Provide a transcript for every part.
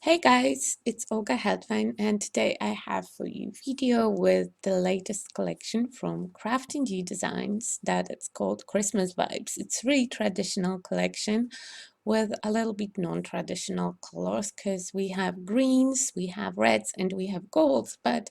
Hey guys, it's Olga Headline, and today I have for you video with the latest collection from Craft&You Designs that it's called Christmas Vibes. It's really traditional collection with a little bit non-traditional colors because we have greens, we have reds, and we have golds, but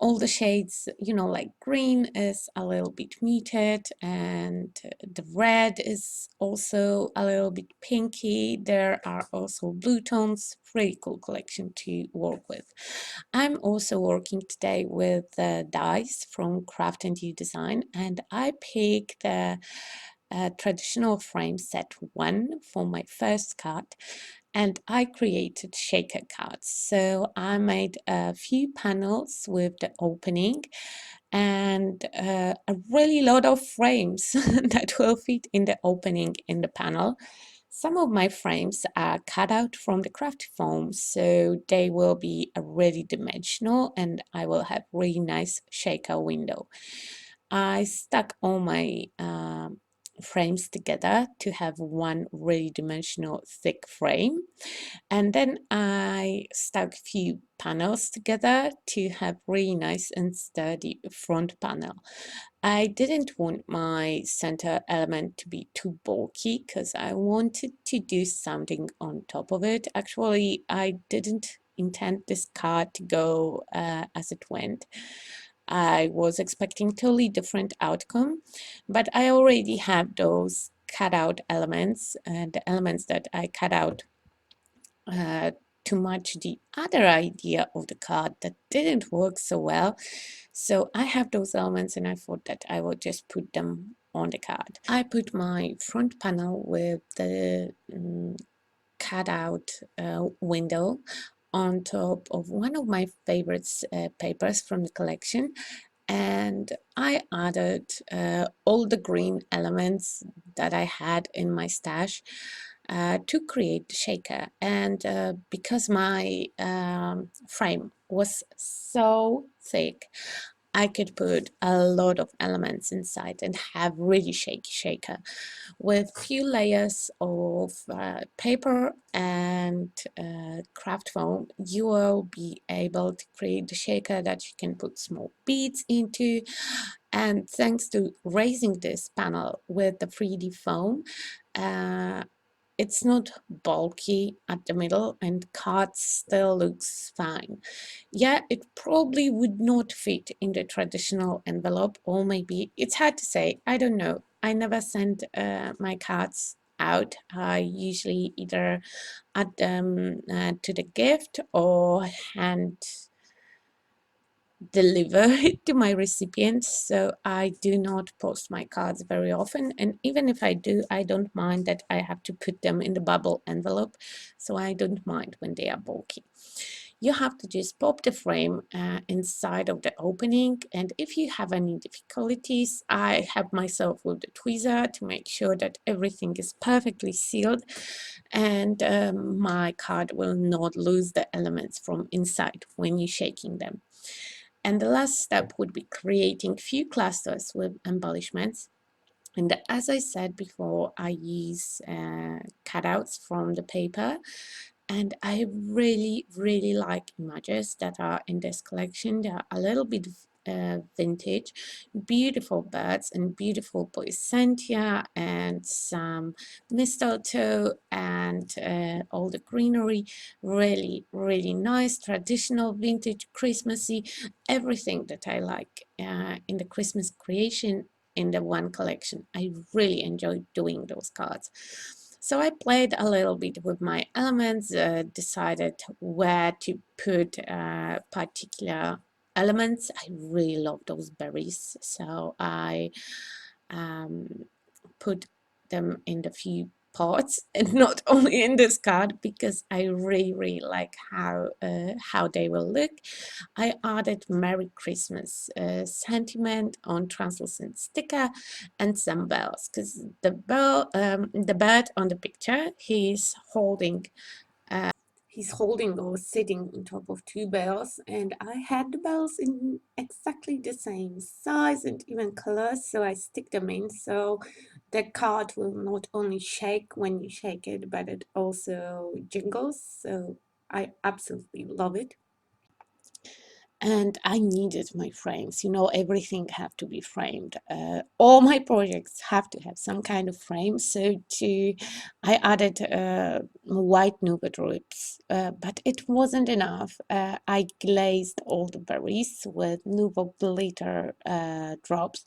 all the shades, like green is a little bit muted, and the red is also a little bit pinky. There are also blue tones. Really cool collection to work with. I'm also working today with dies from Craft and You Design, and I picked the traditional frame set 1 for my first card, and I created shaker cards. So I made a few panels with the opening and a really lot of frames that will fit in the opening in the panel. Some of my frames are cut out from the craft foam, so they will be really dimensional, and I will have really nice shaker window. I stuck all my frames together to have one really dimensional thick frame, and then I stuck a few panels together to have really nice and sturdy front panel. I didn't want my center element to be too bulky because I wanted to do something on top of it. Actually, I didn't intend this card to go as it went. I was expecting totally different outcome, but I already have those cut out elements, and the elements that I cut out uh, to match the other idea of the card that didn't work so well. So I have those elements, and I thought that I would just put them on the card. I put my front panel with the cutout window on top of one of my favorite papers from the collection, and I added all the green elements that I had in my stash to create the shaker. And because my frame was so thick, I could put a lot of elements inside and have really shaky shaker. With few layers of paper and craft foam, you will be able to create the shaker that you can put small beads into. And thanks to raising this panel with the 3D foam, uh, it's not bulky at the middle, and card still looks fine. Yeah, it probably would not fit in the traditional envelope, or maybe it's hard to say. I don't know. I never send my cards out. I usually either add them to the gift or hand deliver it to my recipients. So I do not post my cards very often, and even if I do, I don't mind that I have to put them in the bubble envelope, so I don't mind when they are bulky. You have to just pop the frame inside of the opening, and if you have any difficulties, I help myself with the tweezer to make sure that everything is perfectly sealed, and my card will not lose the elements from inside when you're shaking them. And the last step would be creating few clusters with embellishments. And as I said before, I use cutouts from the paper, and I really like images that are in this collection. They are a little bit vintage, beautiful birds and beautiful poinsettia and some mistletoe and all the greenery. Really nice, traditional, vintage, Christmassy, everything that I like in the Christmas creation in the one collection. I really enjoy doing those cards. So I played a little bit with my elements, decided where to put particular elements. I really love those berries, so I um, put them in the few pots and not only in this card, because I really like how they will look. I added Merry Christmas sentiment on translucent sticker and some bells, because the bird on the picture, he's holding or sitting on top of two bells, and I had the bells in exactly the same size and even color, so I stick them in so the card will not only shake when you shake it, but it also jingles. So I absolutely love it. And I needed my frames. You know, everything have to be framed. All my projects have to have some kind of frame. So I added white nougat drips, but it wasn't enough. I glazed all the berries with nougat glitter drops.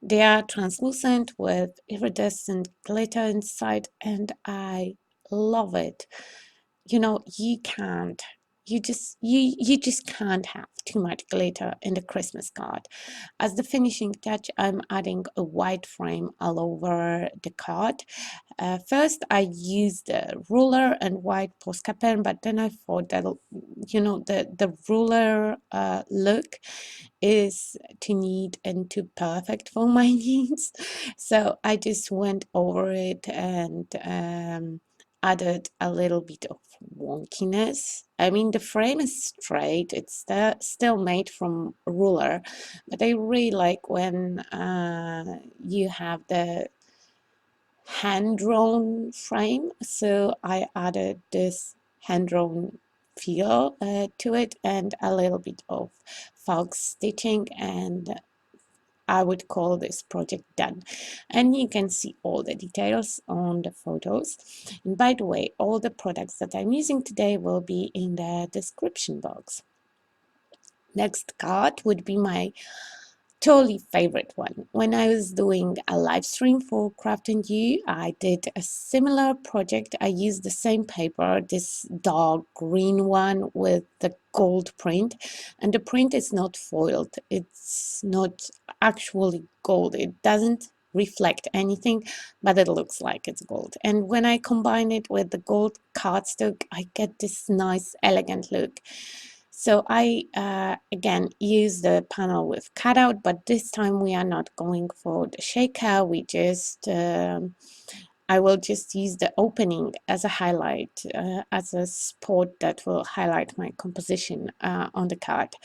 They are translucent with iridescent glitter inside, and I love it. You know, you just can't have too much glitter in the Christmas card. As the finishing touch, I'm adding a white frame all over the card. First, I used a ruler and white Posca pen, but then I thought that, you know, the ruler look is too neat and too perfect for my needs. So I just went over it and added a little bit of wonkiness. I mean, the frame is straight, it's still made from ruler, but I really like when you have the hand-drawn frame. So I added this hand-drawn feel to it and a little bit of fox stitching, and I would call this project done. And you can see all the details on the photos. And by the way, all the products that I'm using today will be in the description box. Next card would be my totally favorite one. When I was doing a live stream for Craft&You, I did a similar project. I used the same paper, this dark green one with the gold print, and the print is not foiled. It's not actually gold. It doesn't reflect anything, but it looks like it's gold. And when I combine it with the gold cardstock, I get this nice, elegant look. So I again use the panel with cutout, but this time we are not going for the shaker. I will just use the opening as a highlight, as a spot that will highlight my composition on the card.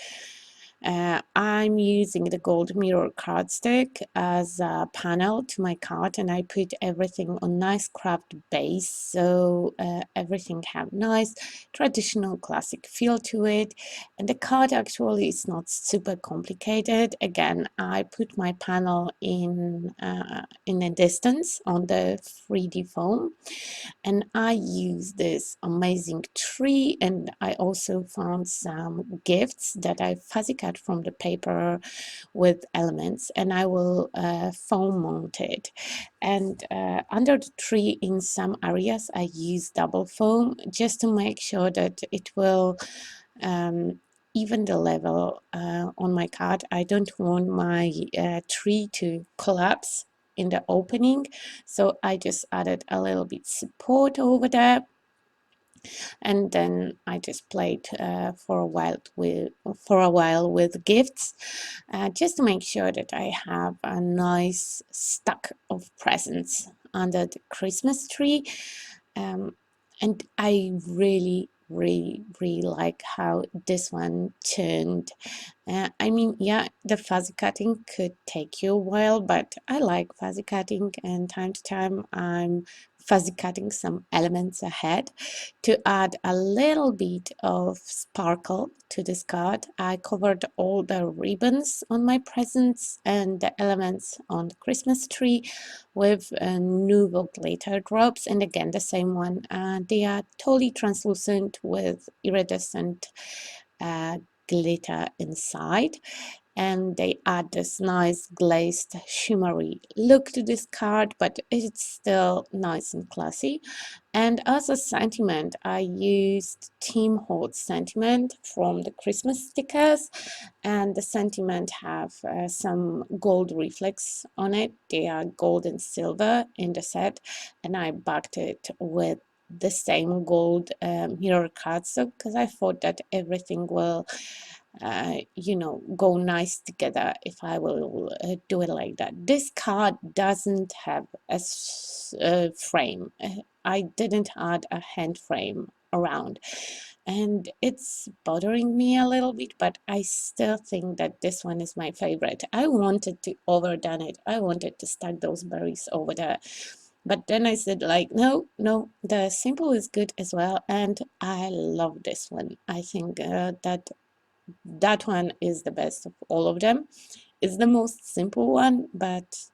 I'm using the gold mirror cardstock as a panel to my card, and I put everything on nice craft base, so everything have nice traditional classic feel to it. And the card actually is not super complicated. Again, I put my panel in a distance on the 3D foam, and I use this amazing tree, and I also found some gifts that I fuzzy cut from the paper with elements, and I will foam mount it. And under the tree in some areas I use double foam just to make sure that it will um, even the level on my card. I don't want my tree to collapse in the opening, so I just added a little bit support over there, and then I just played for a while with gifts, just to make sure that I have a nice stack of presents under the Christmas tree. um, and I really, really, really like how this one turned. I mean, yeah, the fuzzy cutting could take you a while, but I like fuzzy cutting, and time to time I'm fuzzy cutting some elements ahead to add a little bit of sparkle to this card. I covered all the ribbons on my presents and the elements on the Christmas tree with Nuvo glitter drops, and again the same one. They are totally translucent with iridescent uh, glitter inside, and they add this nice glazed shimmery look to this card, but it's still nice and classy. And as a sentiment, I used Tim Holtz sentiment from the Christmas stickers, and the sentiment have some gold reflex on it. They are gold and silver in the set, and I backed it with the same gold mirror cardstock because I thought that everything will you know, go nice together if I will do it like that. This card doesn't have a frame. I didn't add a hand frame around, and it's bothering me a little bit, but I still think that this one is my favorite. I wanted to overdone it. I wanted to stack those berries over there. But then I said like, no, no, the simple is good as well. And I love this one. I think that one is the best of all of them. It's the most simple one, but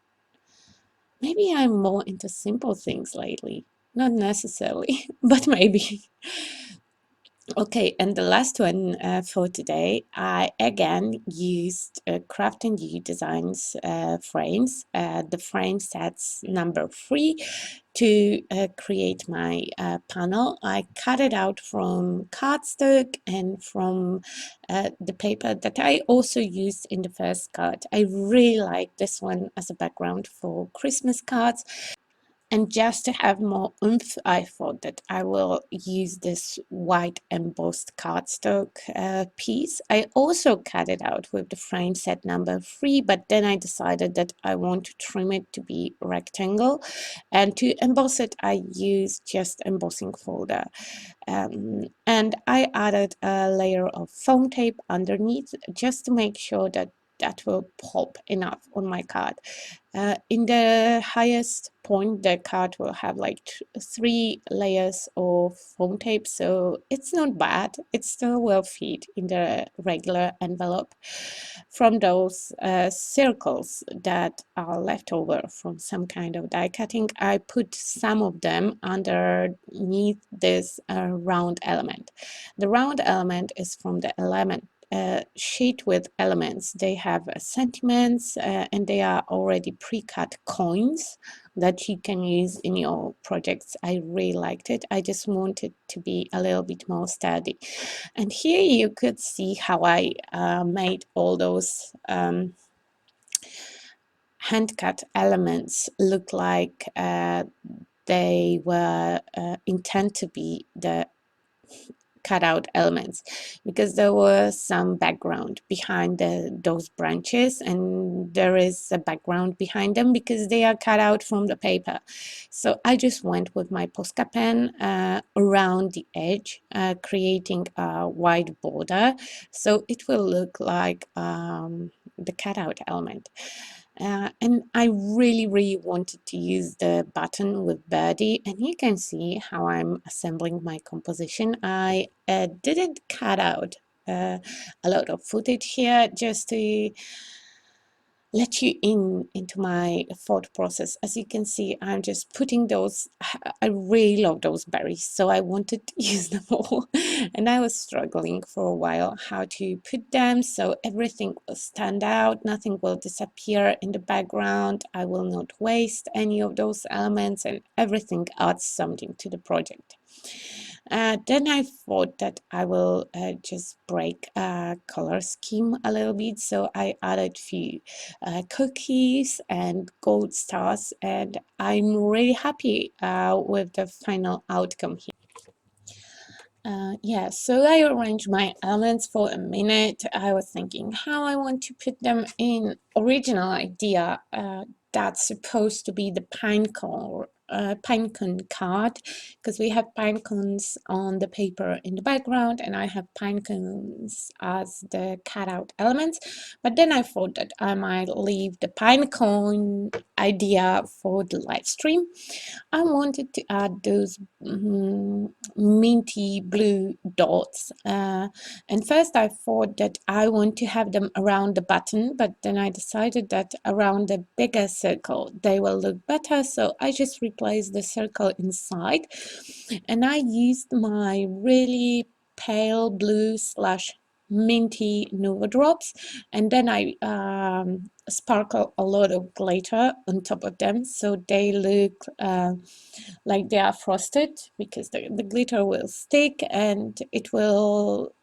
maybe I'm more into simple things lately. Not necessarily, but maybe. Okay, and the last one for today, I again used Craft and You Designs frames, the frame sets number 3 to create my panel. I cut it out from cardstock and from the paper that I also used in the first card. I really like this one as a background for Christmas cards. And just to have more oomph, I thought that I will use this white embossed cardstock piece. I also cut it out with the frame set number 3, but then I decided that I want to trim it to be rectangle. And to emboss it, I used just embossing folder. And I added a layer of foam tape underneath just to make sure that that will pop enough on my card. In the highest point, the card will have like 3 layers of foam tape, so it's not bad. It's still well fit in the regular envelope. From those circles that are left over from some kind of die cutting, I put some of them underneath this round element. The round element is from the element sheet with elements. They have sentiments and they are already pre-cut coins that you can use in your projects. I really liked it. I just wanted to be a little bit more sturdy. And here you could see how I made all those hand-cut elements look like they were intended to be the cut out elements, because there was some background behind those branches, and there is a background behind them because they are cut out from the paper. So I just went with my Posca pen around the edge, creating a wide border so it will look like the cutout element. And I really, really wanted to use the button with Birdie, and you can see how I'm assembling my composition. I didn't cut out a lot of footage here just to let you into my thought process. As you can see, I'm just putting those. I really love those berries, so I wanted to use them all. And I was struggling for a while how to put them so everything will stand out, nothing will disappear in the background. I will not waste any of those elements, and everything adds something to the project. Then I thought that I will just break color scheme a little bit. So I added few cookies and gold stars, and I'm really happy with the final outcome here. Yeah, so I arranged my elements for a minute. I was thinking how I want to put them in. Original idea that's supposed to be the pine cone card, because we have pine cones on the paper in the background, and I have pine cones as the cutout elements. But then I thought that I might leave the pine cone idea for the live stream. I wanted to add those minty blue dots. And first I thought that I want to have them around the button, but then I decided that around the bigger circle they will look better. So I just replaced the circle inside, and I used my really pale blue slash minty Nova drops, and then I sparkle a lot of glitter on top of them so they look like they are frosted, because the glitter will stick and it will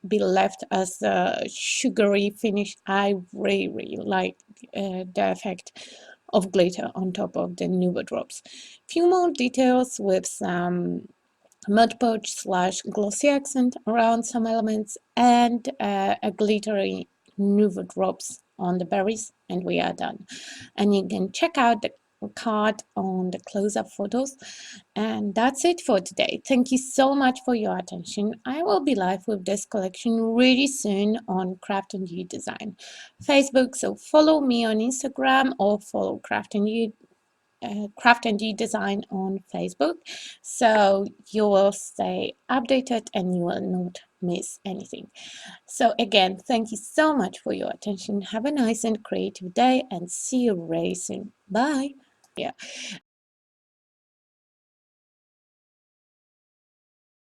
be left as a sugary finish. I really, really like the effect of glitter on top of the Nuva drops. Few more details with some Mod Podge slash glossy accent around some elements, and a glittery Nuvo drops on the berries, and we are done. And you can check out the card on the close-up photos. And that's it for today. Thank you so much for your attention. I will be live with this collection really soon on Craft and You Design Facebook, so follow me on Instagram or follow Craft and You Craft and Design on Facebook, so you will stay updated and you will not miss anything. So again, thank you so much for your attention. Have a nice and creative day and see you very soon. Bye. Yeah.